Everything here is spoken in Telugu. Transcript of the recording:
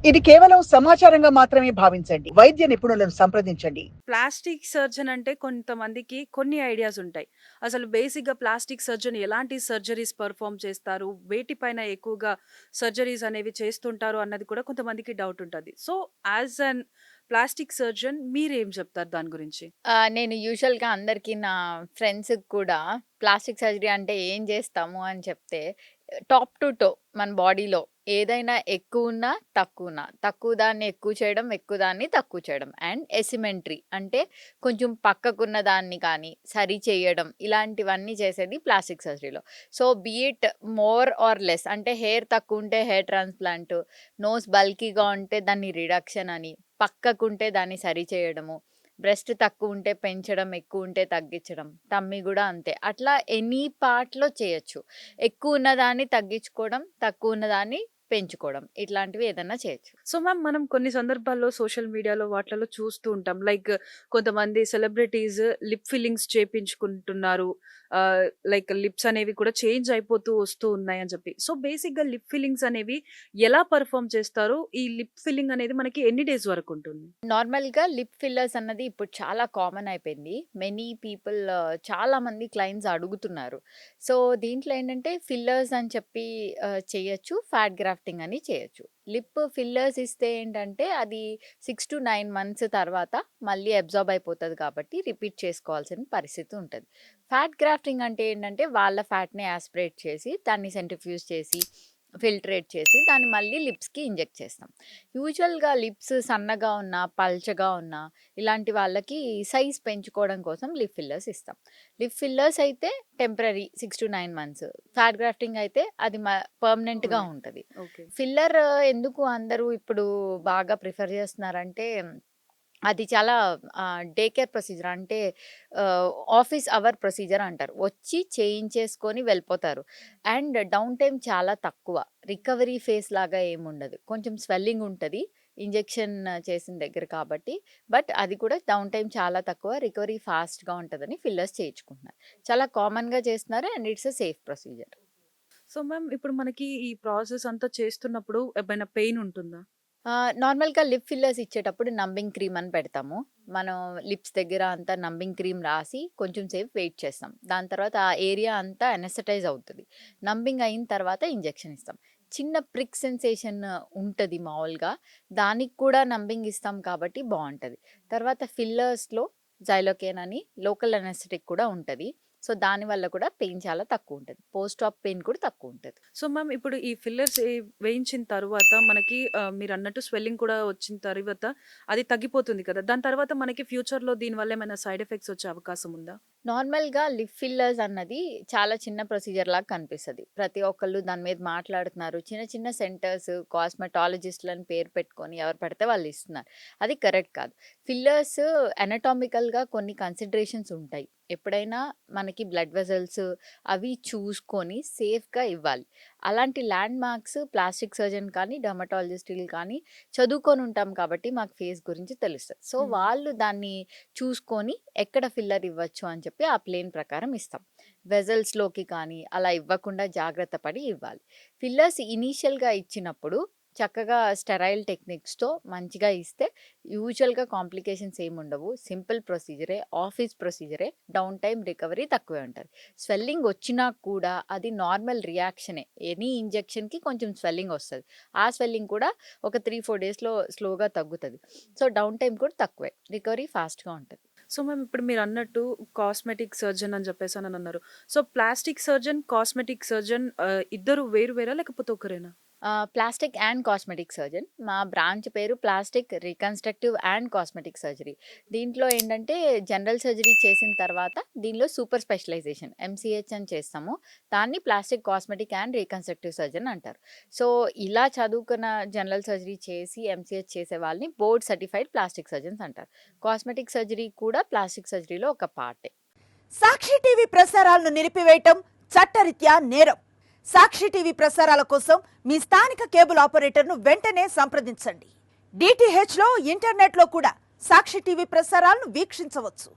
ఇది కేవలం సమాచారంగా మాత్రమే భావించండి. వైద్య నిపుణులను సంప్రదించండి. ప్లాస్టిక్ సర్జన్ అంటే కొంతమందికి కొన్ని ఐడియాస్ ఉంటాయి. అసలు బేసిక్‌గా ప్లాస్టిక్ సర్జన్ ఎలాంటి సర్జరీస్ పెర్ఫార్మ్ చేస్తారు? వేటిపైన ఎక్కువగా సర్జరీస్ అనేవి చేస్తుంటారు అన్నది కూడా కొంతమందికి డౌట్ ఉంటది. So, as an plastic surgeon మీరేం చెప్తారు దాని గురించి? నేను యూజువల్‌గా అందరికీ నా ఫ్రెండ్స్‌కి కూడా ప్లాస్టిక్ సర్జరీ అంటే ఏం జేస్తాము అని చెప్తే, టాప్ టు టో మన బాడీలో ఏదైనా ఎక్కువున్నా, తక్కువున్నా, తక్కువ దాన్ని ఎక్కువ చేయడం, ఎక్కువ దాన్ని తక్కువ చేయడం అండ్ ఎసిమెట్రీ అంటే కొంచెం పక్కకున్న దాన్ని కానీ సరి చేయడం ఇలాంటివన్నీ చేసేది ప్లాస్టిక్ సర్జరీలో. So, be it more or less అంటే హెయిర్ తక్కువుంటే హెయిర్ ట్రాన్స్‌ప్లాంట్, నోస్ బల్కీగా ఉంటే దాన్ని రిడక్షన్ అని, పక్కకుంటే దాన్ని సరి చేయడము. బ్రెస్ట్ తక్కువుంటే పెంచడం, ఎక్కువుంటే తగ్గించడం. టమ్మీ గూడా అంతే. అట్లా ఎనీ పార్ట్‌లో చేయొచ్చు. ఎక్కువున్న దాన్ని తగ్గించుకోవడం, తక్కువున్న దాన్ని పెంచుకోవడం. ఇట్లాంటివి ఏదన్నా చేయొచ్చు. సో, మ్యామ్ మనం కొన్ని సందర్భాల్లో సోషల్ మీడియాలో వాటిలలో చూస్తూ ఉంటాం. లైక్ కొంతమంది సెలబ్రిటీస్ లిప్ ఫిల్లింగ్స్ చేపించుకుంటున్నారు. లైక్ లిప్స్ అనేవి కూడా చేంజ్ అయిపోతూ వస్తూ ఉన్నాయని చెప్పి. సో, బేసిక్‌గా లిప్ ఫిల్లింగ్స్ అనేవి ఎలా పెర్ఫార్మ్ చేస్తారు? ఈ లిప్ ఫిల్లింగ్ అనేది మనకి ఎన్ని డేస్ వరకు ఉంటుంది? నార్మల్‌గా లిప్ ఫిల్లర్స్ అన్నది ఇప్పుడు చాలా కామన్ అయిపోయింది. మెనీ పీపుల్ చాలామంది క్లయింట్స్ అడుగుతున్నారు. సో, దీంట్లో ఏంటంటే ఫిల్లర్స్ అని చెప్పి చేయొచ్చు. ఫ్యాట్ గ్రాఫ్టింగ్ అని చేయొచ్చు. లిప్ ఫిల్లర్స్ ఇస్తే ఏంటంటే అది 6-9 మంత్స్ తర్వాత మళ్ళీ అబ్జార్బ్ అయిపోతది కాబట్టి రిపీట్ చేసుకోవాల్సిన పరిస్థితి ఉంటది. ఫ్యాట్ గ్రాఫ్టింగ్ అంటే ఏంటంటే వాళ్ళ ఫ్యాట్‌ని యాస్పిరేట్ చేసి దాన్ని సెంట్రిఫ్యూజ్ చేసి ఫిల్టరేట్ చేసి దాన్ని మళ్ళీ లిప్స్‌కి ఇంజెక్ట్ చేస్తాం. యూజువల్‌గా లిప్స్ సన్నగా ఉన్నా, పల్చగా ఉన్నా ఇలాంటి వాళ్ళకి సైజ్ పెంచుకోవడం కోసం లిప్ ఫిల్లర్స్ ఇస్తాం. లిప్ ఫిల్లర్స్ అయితే టెంపరరీ 6-9 మంత్స్. ఫ్యాట్ గ్రాఫ్టింగ్ అయితే అది పర్మనెంట్‌గా అవును. ఉంటది. ఓకే. ఫిల్లర్ ఎందుకు అందరూ ఇప్పుడు బాగా ప్రిఫర్ చేస్తున్నారంటే అది చాలా డే కేర్ ప్రొసీజర్ అంటే ఆఫీస్ అవర్ ప్రొసీజర్ అంటారు. వచ్చి చేయించేసుకొని వెళ్ళిపోతారు. అండ్ డౌన్ టైమ్ చాలా తక్కువ. రికవరీ ఫేస్ లాగా ఏముండదు. కొంచెం స్వెల్లింగ్ ఉంటది. ఇంజెక్షన్ చేసిన దగ్గర కాబట్టి. బట్ అది కూడా డౌన్ టైమ్ చాలా తక్కువ. రికవరీ ఫాస్ట్‌గా ఉంటదని ఫిల్లర్స్ చేయించుకుంటున్నారు. చాలా కామన్‌గా చేస్తున్నారు and it's a safe procedure. So, ma'am ఇప్పుడు మనకి ఈ ప్రాసెస్ అంతా చేస్తున్నప్పుడు ఏమైనా పెయిన్ ఉంటుందా? నార్మల్‌గా లిప్ ఫిల్లర్స్ ఇచ్చేటప్పుడు నంబింగ్ క్రీమ్ అని పెడతాము. మనం లిప్స్ దగ్గర అంతా నంబింగ్ క్రీమ్ రాసి కొంచెం సేపు వెయిట్ చేస్తాం. దాని తర్వాత ఆ ఏరియా అంతా అనెస్థెటైజ్ అవుతది. నంబింగ్ అయిన తర్వాత ఇంజెక్షన్ ఇస్తాం. చిన్న ప్రిక్ సెన్సేషన్ ఉంటది మామూలుగా. దానికి కూడా నంబింగ్ ఇస్తాం కాబట్టి బావుంటది. తర్వాత ఫిల్లర్స్‌లో జైలోకేన్ అని లోకల్ అనెస్థెటిక్ కూడా ఉంటది. సో, దానివల్ల కూడా పెయిన్ చాలా తక్కువుంటది. పోస్ట్ ఆప్ పెయిన్ కూడా తక్కువుంటది. సో, మ్యామ్ ఇప్పుడు ఈ ఫిల్లర్స్ వేయించిన తరువాత మనకి మీరన్నట్టు స్వెల్లింగ్ కూడా వచ్చిన తరువాత అది తగ్గిపోతుంది కదా! దాని తర్వాత మనకి ఫ్యూచర్‌లో దీనివల్ల ఏమైనా సైడ్ ఎఫెక్ట్స్ వచ్చే అవకాశం ఉందా? నార్మల్‌గా లిప్ ఫిల్లర్స్ అన్నది చాలా చిన్న ప్రొసీజర్ లాగా కనిపిస్తది. ప్రతి ఒక్కళ్ళు దాని మీద మాట్లాడుతున్నారు. చిన్న చిన్న సెంటర్స్, కాస్మెటాలజిస్ట్‌లని పేరు పెట్టుకొని ఎవరు పడితే వాళ్ళు ఇస్తున్నారు. అది కరెక్ట్ కాదు. ఫిల్లర్స్ అనటామికల్‌గా కొన్ని కన్సిడరేషన్స్ ఉంటాయి. ఎప్పుడైనా మనకి బ్లడ్ వెసల్స్ అవి చూసుకొని సేఫ్‌గా ఇవ్వాలి. అలాంటి ల్యాండ్ మార్క్స్ ప్లాస్టిక్ సర్జన్ కానీ, డెర్మటాలజిస్టులు కానీ చదువుకొని ఉంటాం కాబట్టి మాకు ఫేస్ గురించి తెలుస్తది. సో, హ్మ్. వాళ్ళు దాన్ని చూసుకొని ఎక్కడ ఫిల్లర్ ఇవ్వచ్చు అని చెప్పి ఆ ప్లేన్ ప్రకారం ఇస్తాం. వెసల్స్‌లోకి కానీ అలా ఇవ్వకుండా జాగ్రత్త పడి ఇవ్వాలి. ఫిల్లర్స్ ఇనీషియల్‌గా ఇచ్చినప్పుడు చక్కగా స్టెరైల్ టెక్నిక్స్‌తో మంచిగా ఇస్తే యూజువల్‌గా కాంప్లికేషన్స్ ఏముండవు. సింపుల్ ప్రొసీజరే, ఆఫీస్ ప్రొసీజరే, డౌన్ టైమ్ రికవరీ తక్కువే ఉంటది. స్వెల్లింగ్ వచ్చినా కూడా అది నార్మల్ రియాక్షనే. ఎనీ ఇంజెక్షన్‌కి కొంచెం స్వెల్లింగ్ వస్తది. ఆ స్వెల్లింగ్ కూడా ఒక 3-4 డేస్‌లో స్లోగా తగ్గుతది. సో, డౌన్ టైమ్ కూడా తక్కువే. రికవరీ ఫాస్ట్‌గా ఉంటది. సో, మ్యామ్ ఇప్పుడు మీరన్నట్టు కాస్మెటిక్ సర్జన్ అని చెప్పేసనన్నారు. So, plastic surgeon, cosmetic surgeon ఇద్దరు వేరు వేరా? లేకపోతే ఒకరేనా? Plastic and cosmetic surgeon. మా బ్రాంచ్ పేరు plastic reconstructive and cosmetic surgery. దీంట్లో ఏంటంటే జనరల్ సర్జరీ చేసిన తర్వాత దీనిలో సూపర్ స్పెషలైజేషన్ ఎంసీహెచ్ అని చేస్తాము. దాన్ని plastic cosmetic and reconstructive surgeon అంటారు. సో, ఇలా చదువుకున్న జనరల్ సర్జరీ చేసి ఎంసీహెచ్ చేసే వాళ్ళని బోర్డ్ సర్టిఫైడ్ ప్లాస్టిక్ సర్జన్స్ అంటారు. కాస్మెటిక్ సర్జరీ కూడా ప్లాస్టిక్ సర్జరీలో ఒక పార్టే. సాక్షి టీవీ ప్రసారాలను నిలిపివేయటం చట్టరీత్యా నేరం. సాక్షి టీవీ ప్రసారాల కోసం మీ స్థానిక కేబుల్ ఆపరేటర్ను వెంటనే సంప్రదించండి. డిటిహెచ్లో ఇంటర్నెట్లో కూడా సాక్షి టీవీ ప్రసారాలను వీక్షించవచ్చు.